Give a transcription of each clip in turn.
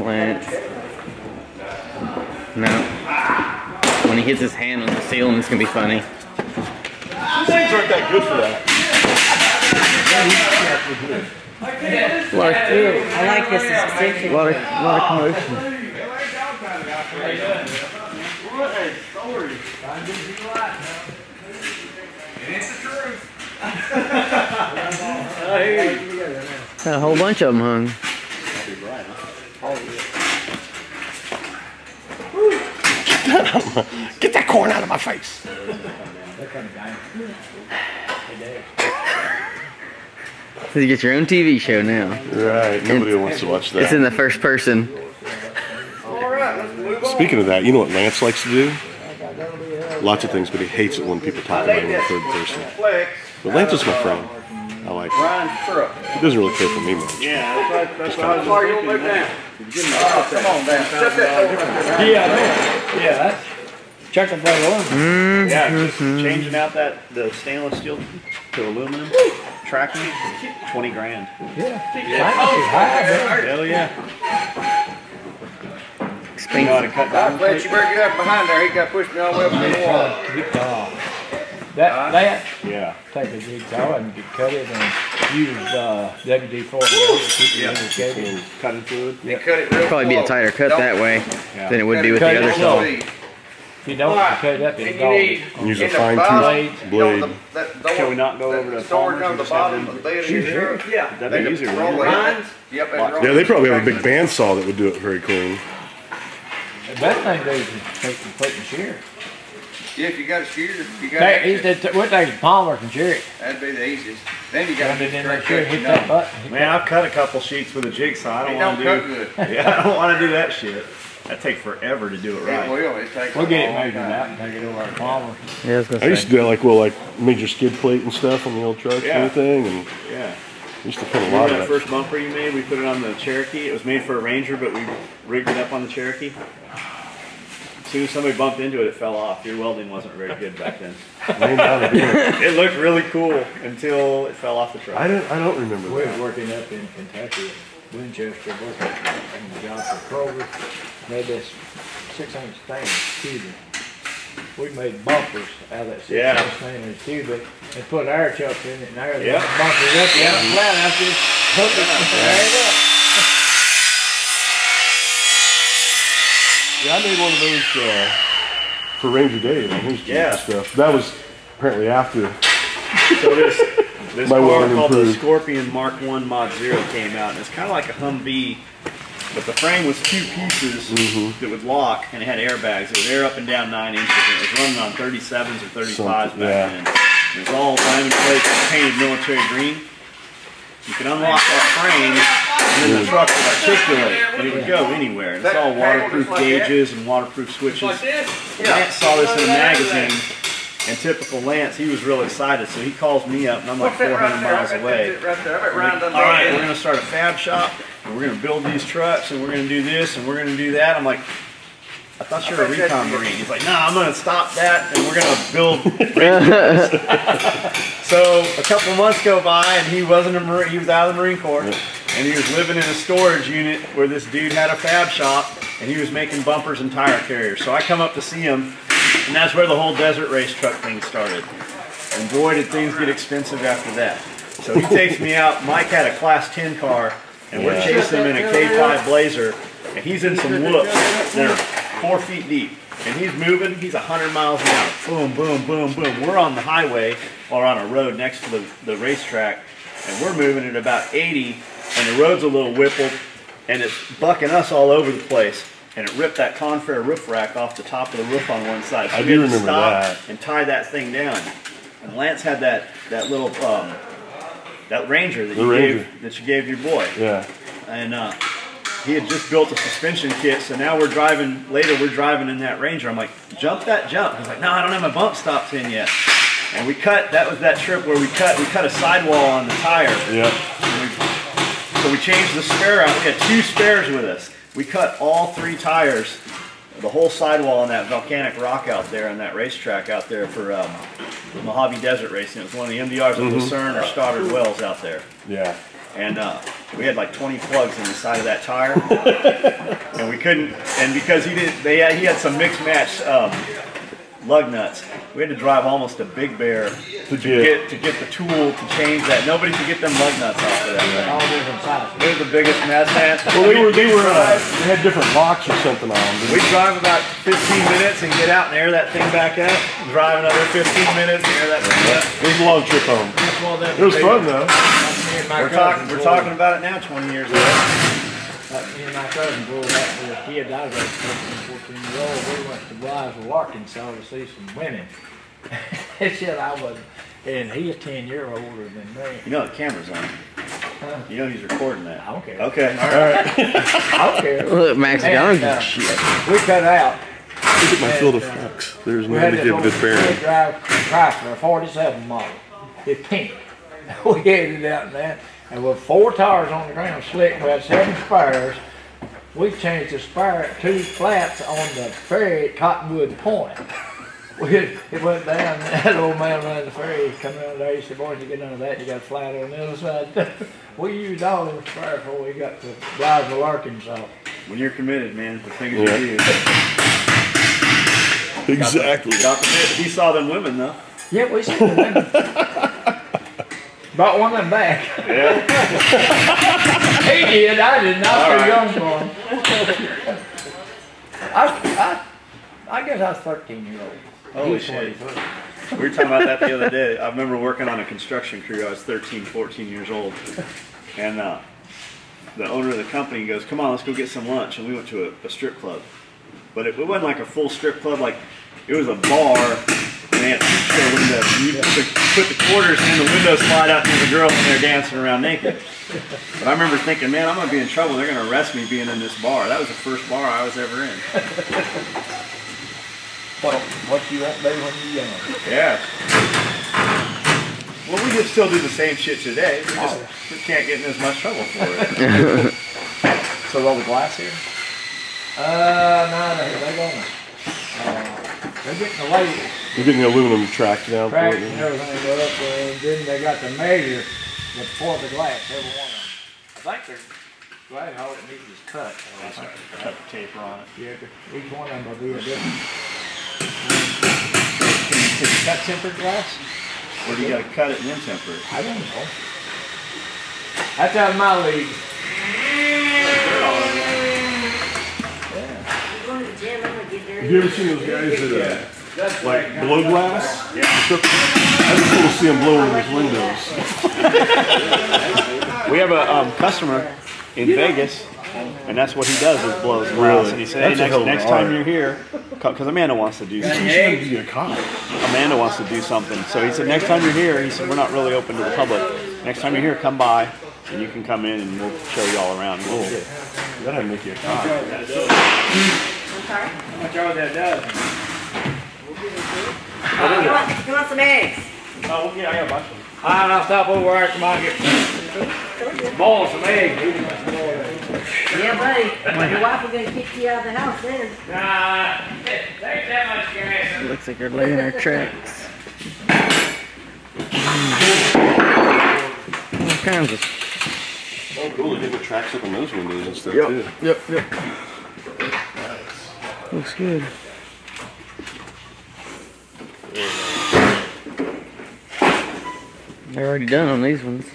Lance. No. When he hits his hand on the ceiling, it's gonna be funny. These things aren't that good for that. I like this extension. A lot of commotion. A whole bunch of them hung. Get that corn out of my face. So you get your own TV show now. Right, nobody wants to watch that. It's in the first person. Speaking of that, you know what Lance likes to do? Lots of things, but he hates it when people talk about him in the third person. But Lance is my friend. I like him. He doesn't really care for me much. Yeah, that's what I was thinking. Come on, man. Shut that door. Yeah, that's checker plate on. Yeah, just changing out the stainless steel to aluminum tracking, 20 grand. Yeah. Hell yeah. You know how to cut down. You better get up behind there. He got pushed me all the way up to the wall. That Yeah. take a jigsaw and cut it and use WD-40 to keep it lubricated. Cutting fluid. He cut it real Probably be a close. tighter cut that way than it would be with Cut the it other slow. saw. If you don't cut it up, And it's you need gone. Use a in the fine bottom, tooth you know, blade. that door, Can we not go over to storage on the Farmers and bottom just of the bed of Sure. your Yeah, that'd be easier. roll wouldn't it? lines. Yep. and roll Yeah, they probably have a it. big bandsaw that would do it very clean. The best thing to do is take the plate and shear. Yeah, if you got a shear, you got What takes Palmer can shear it. that'd be the easiest. Then you got Run to it get in there, straight shear, hit cut. that button. Man, I've cut a couple sheets with a jigsaw. I It don't don't want cut to do. good. Yeah, I don't want to do that shit. That take forever to do it It right. will. It takes We'll a get it long measured time. out and take it over to Palmer. Yeah, I was I gonna used say. to do that like major skid plate and stuff on the old trucks Yeah. and everything, and Yeah. used to put a lot Remember of that that. first bumper you made? We put it on the Cherokee. It was made for a Ranger, but we rigged it up on the Cherokee. As soon as somebody bumped into it, it fell off. Your welding wasn't very good back then. It looked really cool until it fell off the truck. I don't remember We that. was working up in Kentucky, Winchester, working on the job for Kroger. Made this 6-inch stainless tubing. We made bumpers out of that 6-inch stainless tubing and put air chucks in it and air the bumpers up and down flat after this. Hook it and air it up. Yeah, I made one of those for Ranger Dave on his Jeep and stuff. That was apparently after. So this My car welding called the improved. Scorpion Mark I Mod Zero came out, and it's kind of like a Humvee, but the frame was two pieces that would lock, and it had airbags. It would air up and down 9 inches, and it was running on 37s or 35s back then. It was all diamond plates painted military green. You could unlock that frame, and then the truck would articulate, and it would go anywhere. And it's all waterproof gauges and waterproof switches. Lance saw this in a magazine, and typical Lance, he was real excited, so he calls me up, and I'm like 400 miles away. All right, we're going to start a fab shop, and we're going to build these trucks, and we're going to do this, and we're going to do that. I'm like, I thought you were a recon Marine. He's like, nah, I'm going to stop that, and we're going to build Rangers. So a couple of months go by, and he wasn't a Marine. He was out of the Marine Corps, and he was living in a storage unit where this dude had a fab shop, and he was making bumpers and tire carriers. So I come up to see him, and that's where the whole desert race truck thing started. And boy, did things get expensive after that. So he takes me out. Mike had a Class 10 car, and we're chasing him in a K5 Blazer, and he's in some whoops that are 4 feet deep. And he's moving, he's 100 miles an hour. Boom, boom, boom, boom. We're on the highway, or on a road next to the racetrack, and we're moving at about 80, and the road's a little whippled, and it's bucking us all over the place. And it ripped that Confair roof rack off the top of the roof on one side. So I we do had to remember stop that. and tie that thing down. And Lance had that little that Ranger that you gave your boy. Yeah. And he had just built a suspension kit, so now we're driving in that Ranger. I'm like, jump that jump. He's like, no, I don't have my bump stops in yet. And we cut, that was that trip where we cut a sidewall on the tire. Yeah. So we changed the spare out. We had 2 spares with us. We cut all 3 tires, the whole sidewall on that volcanic rock out there on that racetrack out there for Mojave Desert Racing. It was one of the MDRs at Lucerne or Stoddard Wells out there. Yeah. and we had like 20 plugs in the side of that tire, and we couldn't. And because he had some mixed match lug nuts. We had to drive almost a Big Bear to get the tool to change that. Nobody could get them lug nuts off of that thing. All different sizes. It was the biggest mess, man. Well, they had different locks or something on them. We'd drive about 15 minutes and get out and air that thing back up. Drive another 15 minutes and air that thing up. It was a long trip home. It was fun though. We're talking about it now 20 years later. Me and my cousin drove out with a kid. I was like 13, 14 years old. We went to Blytheville, Arkansas to see some women. He said I wasn't. And he's 10 years older than me. You know the camera's on. You know he's recording that. I don't care. Okay, all right. I don't care. Look, Max, I don't give a And, shit. we cut out. Look at my field of trucks. There's We none had to this give old good bearing. straight drive Chrysler, 47 model. It's pink. We headed out in that, and with 4 tires on the ground, slick. We had 7 spares. We changed the spare at 2 flats on the ferry at Cottonwood Point. It went down, that old man running the ferry, he come around there, he said, boys, you get none of that, you got a flat on the other side. We used all them spares before we got to Blytheville, Arkansas. When you're committed, man, the things Yeah. you do. Exactly. Got the bit. He saw them women, though. Yeah, we seen them. Brought one of them back. Yeah. He did, I didn't, I was too young for him. I guess I was 13 years old. Holy shit. We were talking about that the other day. I remember working on a construction crew. I was 13, 14 years old. And the owner of the company goes, come on, let's go get some lunch. And we went to a strip club. But it wasn't like a full strip club. Like, it was a bar, and they had peep windows. You put the quarters in the window, slide out, and there's a girl in there dancing around naked. But I remember thinking, man, I'm going to be in trouble. They're going to arrest me being in this bar. That was the first bar I was ever in. What you won't do when you're young. Yeah. Well, we just still do the same shit today. We just can't get in as much trouble for it. So roll the glass here? No, they're gonna. They're getting the labels You're getting the aluminum tracked down for cracked it. and everything up, and then they got the measure for the glass, every one of them. I think they're glad how it needs is cut. Cut the taper on it. Yeah, each one of them will be a different. Can you cut tempered glass? Or do you got to cut it and then temper it? I don't know. That's out of my league. Have you ever seen those guys that like blow glass? Yeah. I just want to see them blowing those windows. We have a customer in Vegas, and that's what he does is blows glass. Really? And he said, hey, next time you're here, because Amanda wants to do something. She's going to be a cop. Amanda wants to do something. So he said, next time you're here, he said, we're not really open to the public. Next time you're here, come by, and you can come in, and we'll show you all around. Cool. That'd make you a cop. How much all that does? You want some eggs? Oh, yeah, I got a bunch of them. I'll stop over there and come get boil some eggs. Yeah, buddy. Your wife will gonna kick you out of the house then. Nah, there's that much gas. Looks like they're laying our tracks. All kinds of. Oh, cool. They get the tracks up on those windows and stuff too. Yep. Looks good. They're already done on these ones.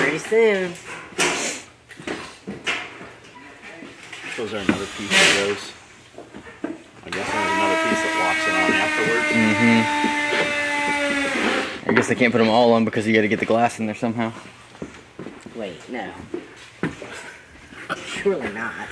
Pretty soon. So is there another piece of those? I guess there's another piece that locks it on afterwards. I guess they can't put them all on because you got to get the glass in there somehow. Wait, no. Surely not.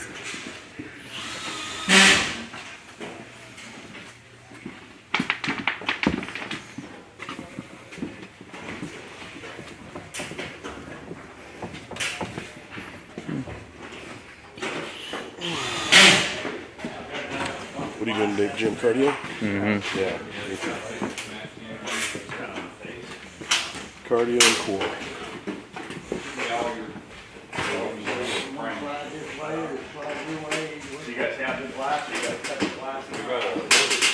What are you doing today, gym cardio? Mm-hmm. Yeah. Me too. Cardio and core. So you guys have the glass? You guys cut the glass?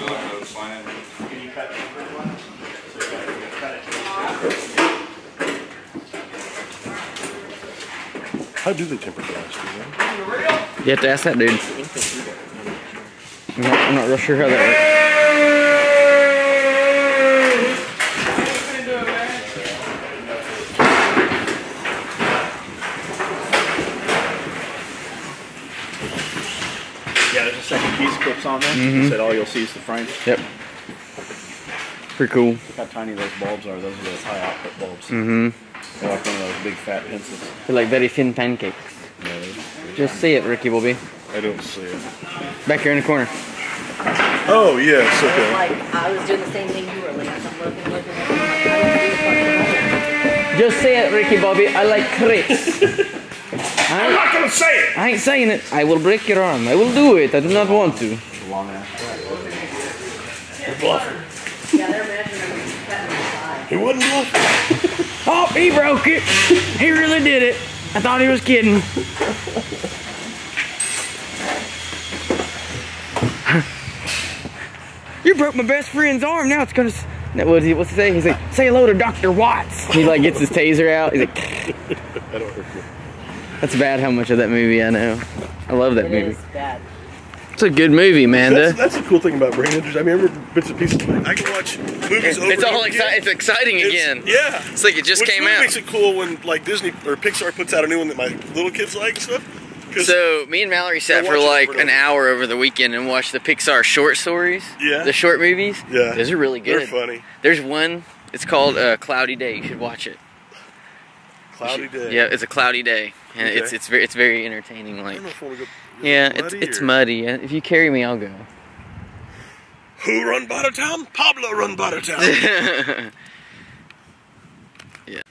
Can you cut tempered glass? So you gotta cut it to How do they temper glass? Do you know? You have to ask that dude. I'm not real sure how that works. Yeah, there's a second piece clips on there. Mhm. Said all you'll see is the frame. Yep. Pretty cool. Look how tiny those bulbs are. Those are those high output bulbs. Mm-hmm. They're like one of those big fat pencils. They're like very thin pancakes. Just see it, Ricky Bobby. I don't see it. Back here in the corner. Oh, yes, okay. Like, I was doing the same thing you were, like, I'm looking. Just say it, Ricky Bobby. I like crepes. I'm not gonna say it! I ain't saying it. I will break your arm. I will do it. I do not want to. It's a long ass track. You're bluffing. Yeah, they're measuring cutting the side. He wasn't bluffing. Oh, he broke it. He really did it. I thought he was kidding. You broke my best friend's arm. Now it's gonna. What's he say? He's like, say hello to Dr. Watts. He like gets his taser out. He's like, That don't hurt me. that's bad how much of that movie I know. I love that It movie. is bad. It's a good movie, Amanda. That's the cool thing about brain injuries. I mean, I remember bits and pieces. Like, I can watch movies over It's and all over again. it's exciting again. Yeah. It's like it just Which came really out. makes it cool when like Disney or Pixar puts out a new one that my little kids like and stuff. 'Cause- So me and Mallory sat I for watched it like over and an over. hour over the weekend and watched the Pixar short stories. Yeah. The short movies. Yeah. Those are really good. They're funny. There's one. It's called Cloudy Day. You should watch it. Cloudy day. Yeah, it's a cloudy day, and Okay. it's very entertaining. I Like, don't know if I want to go. yeah, muddy it's or- muddy. If you carry me, I'll go. Who run Bartertown? Pablo run Bartertown. Yeah.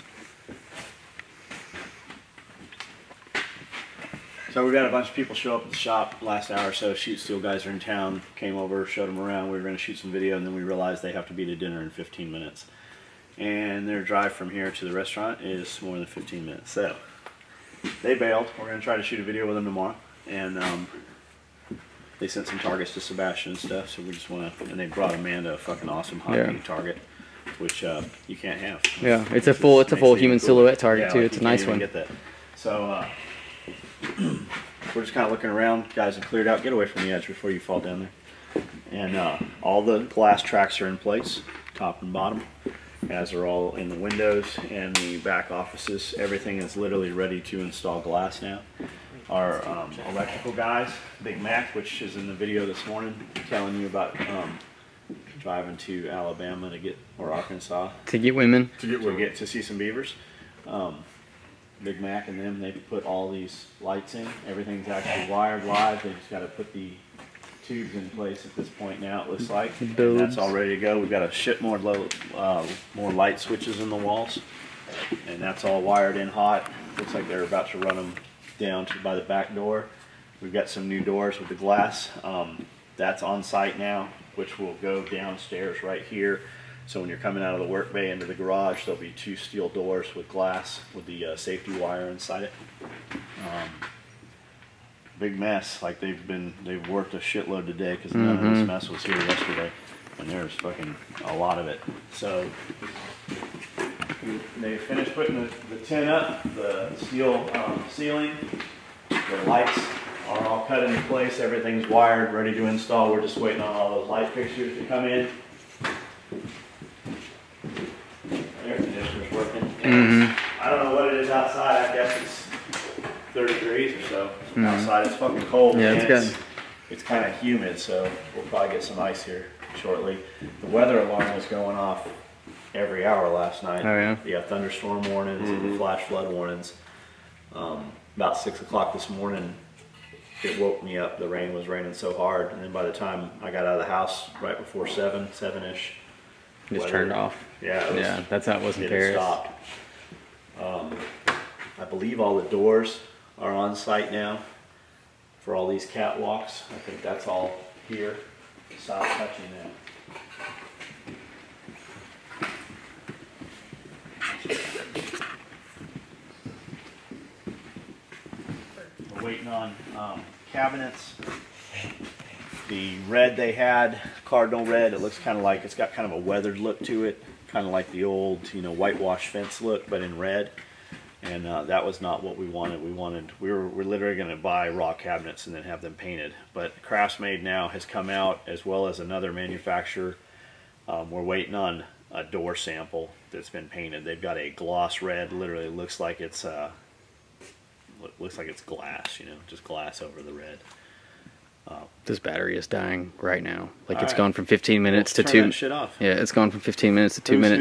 So we've had a bunch of people show up at the shop last hour or so. Shoot Steel guys are in town, came over, showed them around. We were going to shoot some video, and then we realized they have to be to dinner in 15 minutes. And their drive from here to the restaurant is more than 15 minutes. So they bailed. We're going to try to shoot a video with them tomorrow. And they sent some targets to Sebastian and stuff, so we just want to, and they brought Amanda a fucking awesome hot Yeah. meat target, which you can't have. Yeah, it's a full human silhouette target too. like, It's a you can't nice even one. Get that. So we're just kind of looking around. Guys have cleared out. Get away from the edge before you fall down there. And all the glass tracks are in place, top and bottom, as are all in the windows and the back offices. Everything is literally ready to install glass now. Our electrical guys, Big Mac, which is in the video this morning, telling you about driving to Alabama to get, or Arkansas, To get women. to get to see some beavers. Big Mac and them, they put all these lights in. Everything's actually wired live. They just got to put the tubes in place at this point now, it looks like. And that's all ready to go. We've got a shit more light switches in the walls. And that's all wired in hot. Looks like they're about to run them down by the back door. We've got some new doors with the glass. That's on site now, which will go downstairs right here. So when you're coming out of the work bay into the garage, there'll be 2 steel doors with glass with the safety wire inside it. Big mess. Like they've worked a shitload today because none of this mess was here yesterday, and there's fucking a lot of it. So they finished putting the tin up, the steel ceiling, the lights are all cut into place. Everything's wired, ready to install. We're just waiting on all those light fixtures to come in. Air conditioner's working. I don't know what it is outside. I guess it's 30 degrees or so. Outside it's fucking cold. Yeah, and it's good. It's kind of humid, so we'll probably get some ice here shortly. The weather alarm was going off every hour last night. Oh, yeah? You got thunderstorm warnings and flash flood warnings. About 6 o'clock this morning, it woke me up. The rain was raining so hard, and then by the time I got out of the house right before 7-ish, Just turned off. yeah, it was, Yeah, that's how it was in it Paris. stopped. I believe all the doors are on site now for all these catwalks. I think that's all here. Stop touching that. waiting on cabinets. The red they had, Cardinal red, it looks kind of like, it's got kind of a weathered look to it, kind of like the old, you know, whitewash fence look, but in red. And that was not what we wanted. We're literally going to buy raw cabinets and then have them painted. But Craftsmade now has come out, as well as another manufacturer. We're waiting on a door sample that's been painted. They've got a gloss red. Literally looks like it's glass, you know, just glass over the red. This battery is dying right now. Like, it's right. gone from 15 minutes to Turn 2. that shit off. Yeah, it's gone from 15 minutes to 2 minutes.